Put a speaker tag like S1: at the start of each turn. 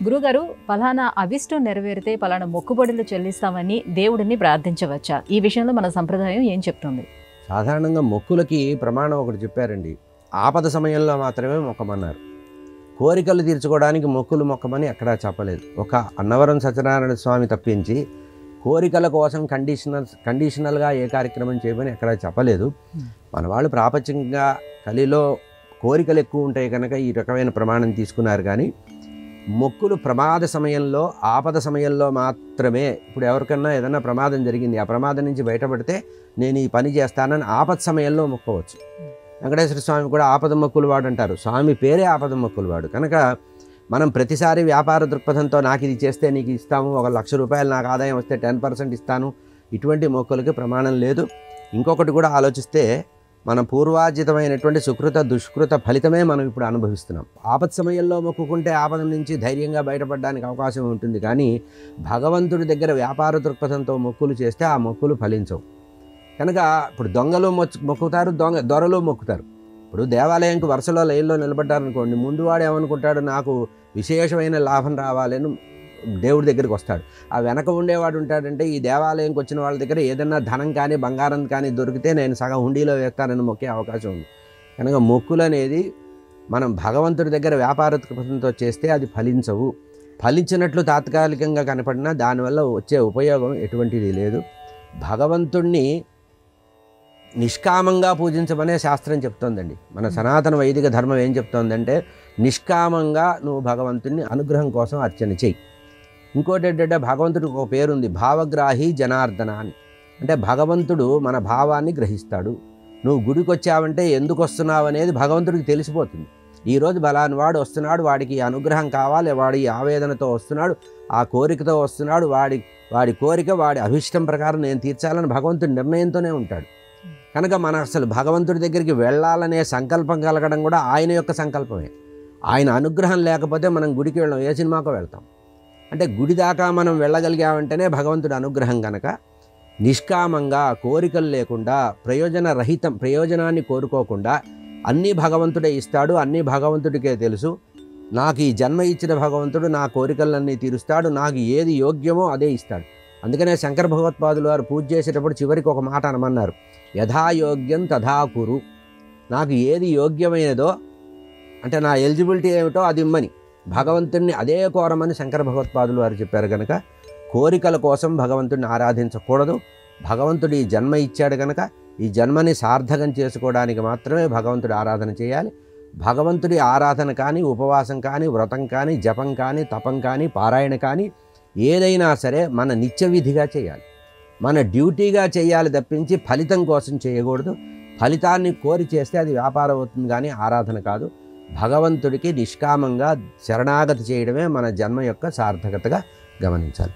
S1: గురుగారు, పలానా అవిష్టం నెరవేరితే పలానా మొక్కుబడులు చెల్లిస్తామని దేవుడిని ప్రార్థించవచ్చా? ఈ విషయంలో మన సంప్రదాయం ఏం చెప్తుంది?
S2: సాధారణంగా మొక్కులకి ప్రమాణం ఒకటి చెప్పారండి. ఆపద సమయంలో మాత్రమే మొక్కమన్నారు. కోరికలు తీర్చుకోవడానికి మొక్కులు మొక్కమని ఎక్కడా చెప్పలేదు. ఒక అన్నవరం సత్యనారాయణ స్వామి తప్పించి కోరికల కోసం కండిషనల్గా ఏ కార్యక్రమం చేయమని ఎక్కడా చెప్పలేదు. మన వాళ్ళు ప్రాపంచికంగా కలిలో కోరికలు ఎక్కువ ఉంటాయి కనుక ఈ రకమైన ప్రమాణం తీసుకున్నారు. కానీ మొక్కులు ప్రమాద సమయంలో, ఆపద సమయంలో మాత్రమే. ఇప్పుడు ఎవరికన్నా ఏదన్నా ప్రమాదం జరిగింది, ఆ ప్రమాదం నుంచి బయటపడితే నేను ఈ పని చేస్తానని ఆపద సమయంలో మొక్కవచ్చు. వెంకటేశ్వర స్వామి కూడా ఆపద మొక్కులు వాడు అంటారు. స్వామి పేరే ఆపద మొక్కులు వాడు కనుక మనం ప్రతిసారి వ్యాపార దృక్పథంతో నాకు ఇది చేస్తే నీకు ఇస్తాము, 1,00,000 రూపాయలు నాకు ఆదాయం వస్తే 10% ఇస్తాను, ఇటువంటి మొక్కులకి ప్రమాణం లేదు. ఇంకొకటి కూడా ఆలోచిస్తే మన పూర్వార్జితమైనటువంటి సుకృత దుష్కృత ఫలితమే మనం ఇప్పుడు అనుభవిస్తున్నాం. ఆపద సమయంలో మొక్కుకుంటే ఆపద నుంచి ధైర్యంగా బయటపడడానికి అవకాశం ఉంటుంది. కానీ భగవంతుడి దగ్గర వ్యాపార దృక్పథంతో మొక్కులు చేస్తే ఆ మొక్కులు ఫలించవు. కనుక ఇప్పుడు దొంగలు మొక్కుతారు, దొరలు మొక్కుతారు. ఇప్పుడు దేవాలయంకి వరుసలో లైన్లో నిలబడ్డారనుకోండి, ముందు వాడు ఏమనుకుంటాడు, నాకు విశేషమైన లాభం రావాలని దేవుడి దగ్గరికి వస్తాడు. ఆ వెనక ఉండేవాడు ఉంటాడంటే ఈ దేవాలయంకి వచ్చిన వాళ్ళ దగ్గర ఏదన్నా ధనం కానీ బంగారం కానీ దొరికితే నేను సగం హుండీలో వేస్తానని మొక్కే అవకాశం ఉంది. కనుక మొక్కులు అనేది మనం భగవంతుడి దగ్గర వ్యాపార దృక్పథంతో చేస్తే అది ఫలించవు. ఫలించినట్లు తాత్కాలికంగా కనపడినా దానివల్ల వచ్చే ఉపయోగం ఎటువంటిది లేదు. భగవంతుణ్ణి నిష్కామంగా పూజించమనే శాస్త్రం చెప్తోందండి. మన సనాతన వైదిక ధర్మం ఏం చెప్తోందంటే నిష్కామంగా నువ్వు భగవంతుణ్ణి అనుగ్రహం కోసం అర్చన చెయ్యి. ఇంకోటి ఏంటంటే భగవంతుడికి ఒక పేరుంది, భావగ్రాహి జనార్దన అని. అంటే భగవంతుడు మన భావాన్ని గ్రహిస్తాడు. నువ్వు గుడికి వచ్చావంటే ఎందుకు వస్తున్నావు అనేది భగవంతుడికి తెలిసిపోతుంది. ఈరోజు బలాని వాడు వస్తున్నాడు, వాడికి అనుగ్రహం కావాలి, వాడి ఆవేదనతో వస్తున్నాడు, ఆ కోరికతో వస్తున్నాడు, వాడి కోరిక వాడి అభిష్టం ప్రకారం నేను తీర్చాలని భగవంతుడి నిర్ణయంతోనే ఉంటాడు. కనుక మన అసలు భగవంతుడి దగ్గరికి వెళ్ళాలనే సంకల్పం కలగడం కూడా ఆయన యొక్క సంకల్పమే. ఆయన అనుగ్రహం లేకపోతే మనం గుడికి వెళ్ళాం, ఏ సినిమాకో వెళ్తాం. అంటే గుడి దాకా మనం వెళ్ళగలిగామంటేనే భగవంతుడి అనుగ్రహం. కనుక నిష్కామంగా, కోరికలు లేకుండా, ప్రయోజనాన్ని కోరుకోకుండా అన్నీ భగవంతుడే ఇస్తాడు, అన్నీ భగవంతుడికే తెలుసు. నాకు ఈ జన్మ ఇచ్చిన భగవంతుడు నా కోరికలన్నీ తీరుస్తాడు, నాకు ఏది యోగ్యమో అదే ఇస్తాడు. అందుకనే శంకర భగవత్పాదులు వారు పూజ చేసేటప్పుడు చివరికి ఒక మాట అనమన్నారు, యథాయోగ్యం తథా కురు. నాకు ఏది యోగ్యమైనదో అంటే నా ఎలిజిబిలిటీ ఏమిటో అది ఇమ్మని, భగవంతుణ్ణి అదే కోరమని శంకర భగవత్పాదులు వారు చెప్పారు. కనుక కోరికల కోసం భగవంతుడిని ఆరాధించకూడదు. భగవంతుడు ఈ జన్మ ఇచ్చాడు కనుక ఈ జన్మని సార్థకం చేసుకోవడానికి మాత్రమే భగవంతుడి ఆరాధన చేయాలి. భగవంతుడి ఆరాధన కానీ, ఉపవాసం కానీ, వ్రతం కానీ, జపం కానీ, తపం కానీ, పారాయణ కానీ ఏదైనా సరే మన నిత్య విధిగా చేయాలి, మన డ్యూటీగా చేయాలి తప్పించి ఫలితం కోసం చేయకూడదు. ఫలితాన్ని కోరి చేస్తే అది వ్యాపారం అవుతుంది కానీ ఆరాధన కాదు. భగవంతుడికి నిష్కామంగా శరణాగతి చేయడమే మన జన్మ యొక్క సార్థకతగా గమనించాలి.